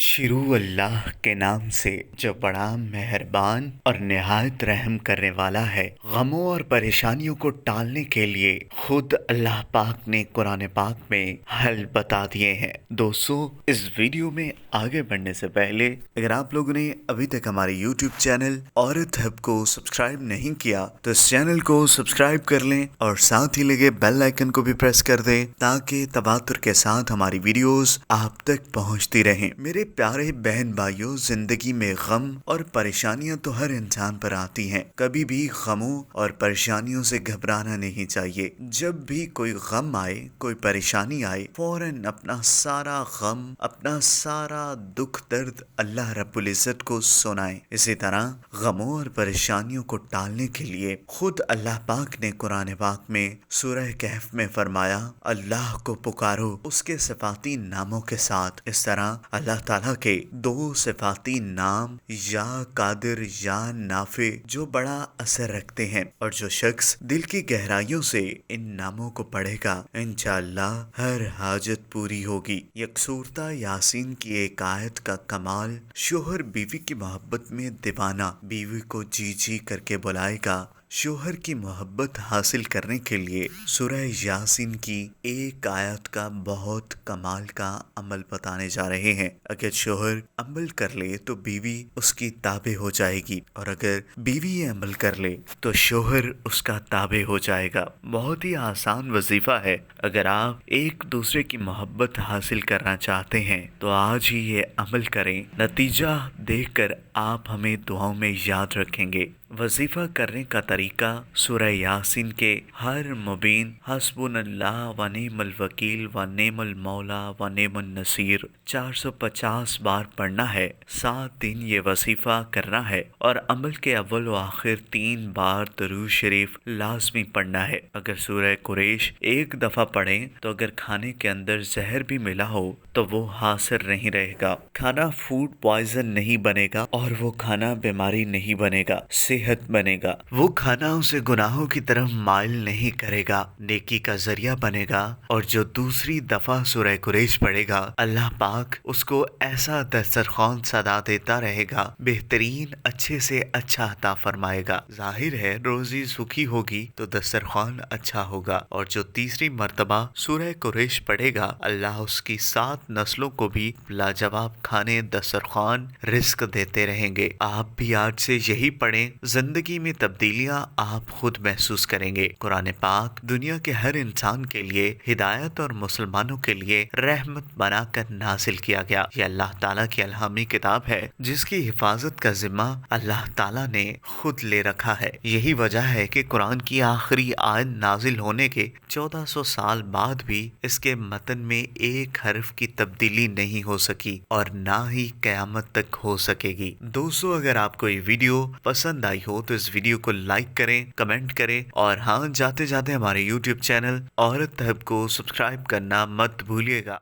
شروع اللہ کے نام سے جو بڑا مہربان اور نہایت رحم کرنے والا ہے۔ غموں اور پریشانیوں کو ٹالنے کے لیے خود اللہ پاک نے قرآن پاک میں حل بتا دیے ہیں۔ دوستو، اس ویڈیو میں آگے بڑھنے سے پہلے اگر آپ لوگوں نے ابھی تک ہمارے یوٹیوب چینل عورت ہب کو سبسکرائب نہیں کیا تو اس چینل کو سبسکرائب کر لیں اور ساتھ ہی لگے بیل آئیکن کو بھی پریس کر دیں تاکہ تواتر کے ساتھ ہماری ویڈیوز آپ تک پہنچتی رہیں۔ میرے پیارے بہن بھائیوں، زندگی میں غم اور پریشانیاں تو ہر انسان پر آتی ہیں۔ کبھی بھی غموں اور پریشانیوں سے گھبرانا نہیں چاہیے۔ جب بھی کوئی غم آئے، کوئی پریشانی آئے، فوراً اپنا سارا غم، اپنا سارا دکھ درد اللہ رب العزت کو سنائیں۔ اسی طرح غموں اور پریشانیوں کو ٹالنے کے لیے خود اللہ پاک نے قرآن پاک میں سورہ کہف میں فرمایا، اللہ کو پکارو اس کے صفاتی ناموں کے ساتھ۔ اس طرح اللہ تعالیٰ کے دو صفاتی نام یا قادر یا نافع جو بڑا اثر رکھتے ہیں، اور جو شخص دل کی گہرائیوں سے ان ناموں کو پڑھے گا انشاءاللہ ہر حاجت پوری ہوگی۔ یکسورتہ یاسین کی ایک آیت کا کمال، شوہر بیوی کی محبت میں دیوانہ بیوی کو جی جی کر کے بلائے گا۔ شوہر کی محبت حاصل کرنے کے لیے سورہ یاسین کی ایک آیت کا بہت کمال کا عمل بتانے جا رہے ہیں۔ اگر شوہر عمل کر لے تو بیوی اس کی تابع ہو جائے گی، اور اگر بیوی یہ عمل کر لے تو شوہر اس کا تابع ہو جائے گا۔ بہت ہی آسان وظیفہ ہے۔ اگر آپ ایک دوسرے کی محبت حاصل کرنا چاہتے ہیں تو آج ہی یہ عمل کریں۔ نتیجہ دیکھ کر آپ ہمیں دعاؤں میں یاد رکھیں گے۔ وظیفہ کرنے کا طریقہ سورہ یاسین کے ہر مبین حسبنا اللہ و نعم الوکیل و نعم المولا و نعم النصیر 450 بار پڑھنا ہے۔ 7 دن یہ وظیفہ کرنا ہے، اور عمل کے اول و آخر 3 بار درود شریف لازمی پڑھنا ہے۔ اگر سورہ قریش ایک دفعہ پڑھیں تو اگر کھانے کے اندر زہر بھی ملا ہو تو وہ حاصل نہیں رہے گا، کھانا فوڈ پوائزن نہیں بنے گا، اور وہ کھانا بیماری نہیں بنے گا، صحت بنے گا۔ وہ کھانا اسے گناہوں کی طرف مائل نہیں کرے گا، نیکی کا ذریعہ بنے گا۔ اور جو دوسری دفعہ سورہ قریش پڑھے گا، اللہ پاک اس کو ایسا دسترخوان سجا دیتا رہے گا، بہترین اچھے سے اچھا عطا فرمائے گا۔ ظاہر ہے روزی سکھی ہوگی تو دسترخوان اچھا ہوگا، اور جو تیسری مرتبہ سورہ قریش پڑھے گا، اللہ اس کی 7 نسلوں کو بھی لاجواب کھانے دسترخوان رزق دیتے رہیں گے۔ آپ بھی آج سے یہی پڑھیں، زندگی میں تبدیلیاں آپ خود محسوس کریں گے۔ قرآن پاک دنیا کے ہر انسان کے لیے ہدایت اور مسلمانوں کے لیے رحمت بنا کر نازل کیا گیا۔ یہ اللہ تعالیٰ کی الہامی کتاب ہے جس کی حفاظت کا ذمہ اللہ تعالیٰ نے خود لے رکھا ہے۔ یہی وجہ ہے کہ قرآن کی آخری آیت نازل ہونے کے 1400 سال بعد بھی اس کے متن میں ایک حرف کی تبدیلی نہیں ہو سکی، اور نہ ہی قیامت تک ہو سکے گی۔ دوستو، اگر آپ کو یہ ویڈیو پسند آئی ہو تو اس ویڈیو کو لائک کریں، کمنٹ کریں، اور ہاں، جاتے جاتے ہمارے یوٹیوب چینل عورت ہب کو سبسکرائب کرنا مت بھولیے گا۔